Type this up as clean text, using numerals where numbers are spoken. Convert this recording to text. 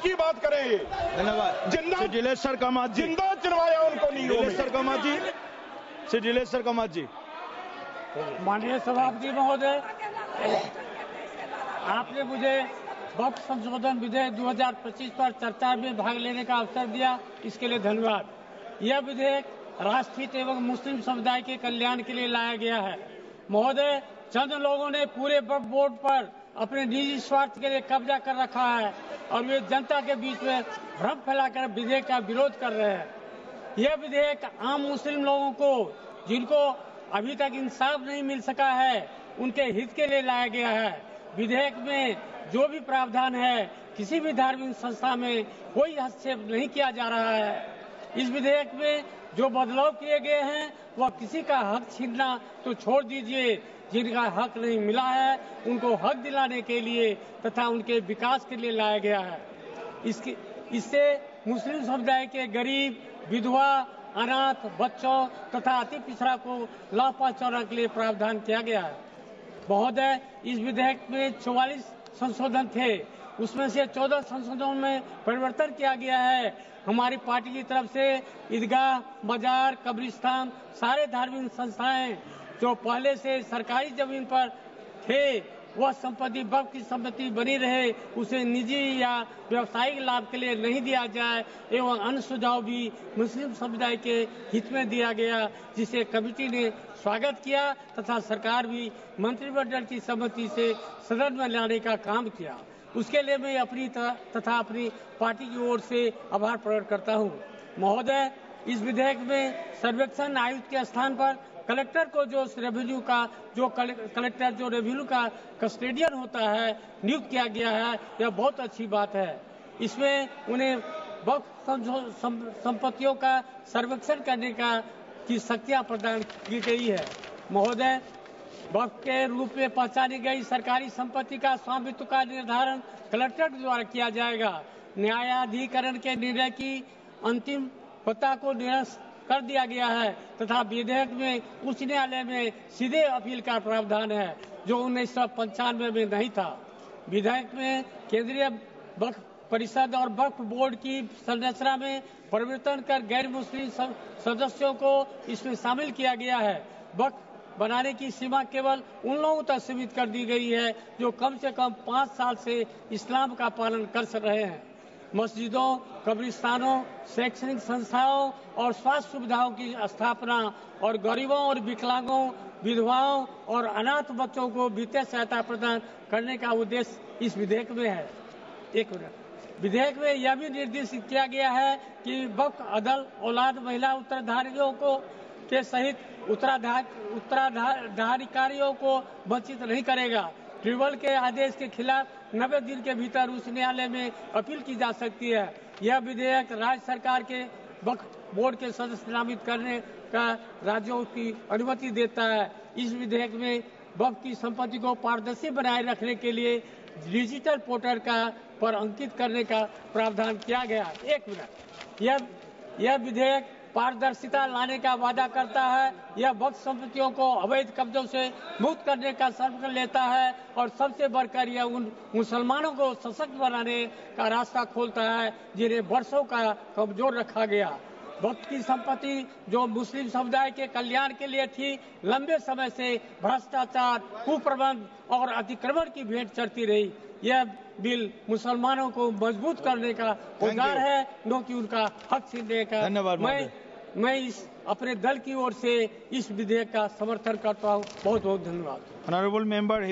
की बात करें। धन्यवाद। जिंदा दिलेश्वर कामत जी, जिंदा चुनवाया उनको नहीं। दिलेश्वर कामत जी, श्री दिलेश्वर कामत जी। माननीय सभापति महोदय, आपने मुझे वक्फ संशोधन विधेयक 2025 पर चर्चा में भाग लेने का अवसर दिया, इसके लिए धन्यवाद। यह विधेयक राष्ट्रहित एवं मुस्लिम समुदाय के कल्याण के लिए लाया गया है। महोदय, चंद लोगों ने पूरे वक्फ बोर्ड पर अपने निजी स्वार्थ के लिए कब्जा कर रखा है और वे जनता के बीच में भ्रम फैलाकर विधेयक का विरोध कर रहे हैं। यह विधेयक आम मुस्लिम लोगों को, जिनको अभी तक इंसाफ नहीं मिल सका है, उनके हित के लिए लाया गया है। विधेयक में जो भी प्रावधान है, किसी भी धार्मिक संस्था में कोई हस्तक्षेप नहीं किया जा रहा है। इस विधेयक में जो बदलाव किए गए हैं वह किसी का हक छीनना तो छोड़ दीजिए, जिनका हक नहीं मिला है उनको हक दिलाने के लिए तथा उनके विकास के लिए लाया गया है। इससे मुस्लिम समुदाय के गरीब, विधवा, अनाथ बच्चों तथा अति पिछड़ा को लाभ पहुंचाने के लिए प्रावधान किया गया है। महोदय, इस विधेयक में 44 संशोधन थे, उसमें से 14 संशोधनों में परिवर्तन किया गया है। हमारी पार्टी की तरफ से ईदगाह, मजार, कब्रिस्तान, सारे धार्मिक संस्थाएं जो पहले से सरकारी जमीन पर थे, वह संपत्ति वक्फ की संपत्ति बनी रहे, उसे निजी या व्यवसायिक लाभ के लिए नहीं दिया जाए एवं अन्य सुझाव भी मुस्लिम समुदाय के हित में दिया गया, जिसे कमेटी ने स्वागत किया तथा सरकार भी मंत्रिमंडल की सहमति से सदन में लाने का काम किया। उसके लिए मैं अपनी तथा अपनी पार्टी की ओर से आभार प्रकट करता हूँ। महोदय, इस विधेयक में सर्वेक्षण आयुक्त के स्थान पर कलेक्टर को जो रेवेन्यू का कस्टोडियन होता है नियुक्त किया गया है, यह बहुत अच्छी बात है। इसमें उन्हें वक्फ संपत्तियों का सर्वेक्षण करने की शक्तियां प्रदान की गई है। महोदय, वक्फ के रूप में पहचानी गई सरकारी संपत्ति का स्वामित्व का निर्धारण कलेक्टर द्वारा किया जाएगा। न्यायाधिकरण के निर्णय की अंतिम पता को निरस्त कर दिया गया है तथा विधेयक में उच्च न्यायालय में सीधे अपील का प्रावधान है, जो 1995 में नहीं था। विधेयक में केंद्रीय वक्फ परिषद और वक्फ बोर्ड की संरचना में परिवर्तन कर गैर मुस्लिम सदस्यों को इसमें शामिल किया गया है। वक्फ बनाने की सीमा केवल उन लोगों तक सीमित कर दी गई है जो कम से कम 5 साल से इस्लाम का पालन कर रहे हैं। मस्जिदों, कब्रिस्तानों, शैक्षणिक संस्थाओं और स्वास्थ्य सुविधाओं की स्थापना और गरीबों और विकलांगों, विधवाओं और अनाथ बच्चों को वित्तीय सहायता प्रदान करने का उद्देश्य इस विधेयक में है। विधेयक में यह भी निर्देशित किया गया है कि वक्फ अदल औलाद महिला उत्तराधिकारियों को के सहित उत्तराधिकारियों को वंचित नहीं करेगा। ट्रिब्यूनल के आदेश के खिलाफ 90 दिन के भीतर उस न्यायालय में अपील की जा सकती है। यह विधेयक राज्य सरकार के वक्फ बोर्ड के सदस्य नामित करने का राज्यों की अनुमति देता है। इस विधेयक में वक्फ की संपत्ति को पारदर्शी बनाए रखने के लिए डिजिटल पोर्टल पर अंकित करने का प्रावधान किया गया। एक मिनट, यह विधेयक पारदर्शिता लाने का वादा करता है। यह वक्फ संपत्तियों को अवैध कब्जों से मुक्त करने का संकल्प लेता है और सबसे बढ़कर यह उन मुसलमानों को सशक्त बनाने का रास्ता खोलता है जिन्हें वर्षों का कमजोर रखा गया। वक्फ की संपत्ति जो मुस्लिम समुदाय के कल्याण के लिए थी, लंबे समय से भ्रष्टाचार, कुप्रबंध और अतिक्रमण की भेंट चढ़ती रही। यह बिल मुसलमानों को मजबूत करने का औजार है, न कि उनका हक छीनने का। धन्यवाद। मैं इस अपने दल की ओर से इस विधेयक का समर्थन करता हूँ। बहुत बहुत धन्यवाद। Honourable member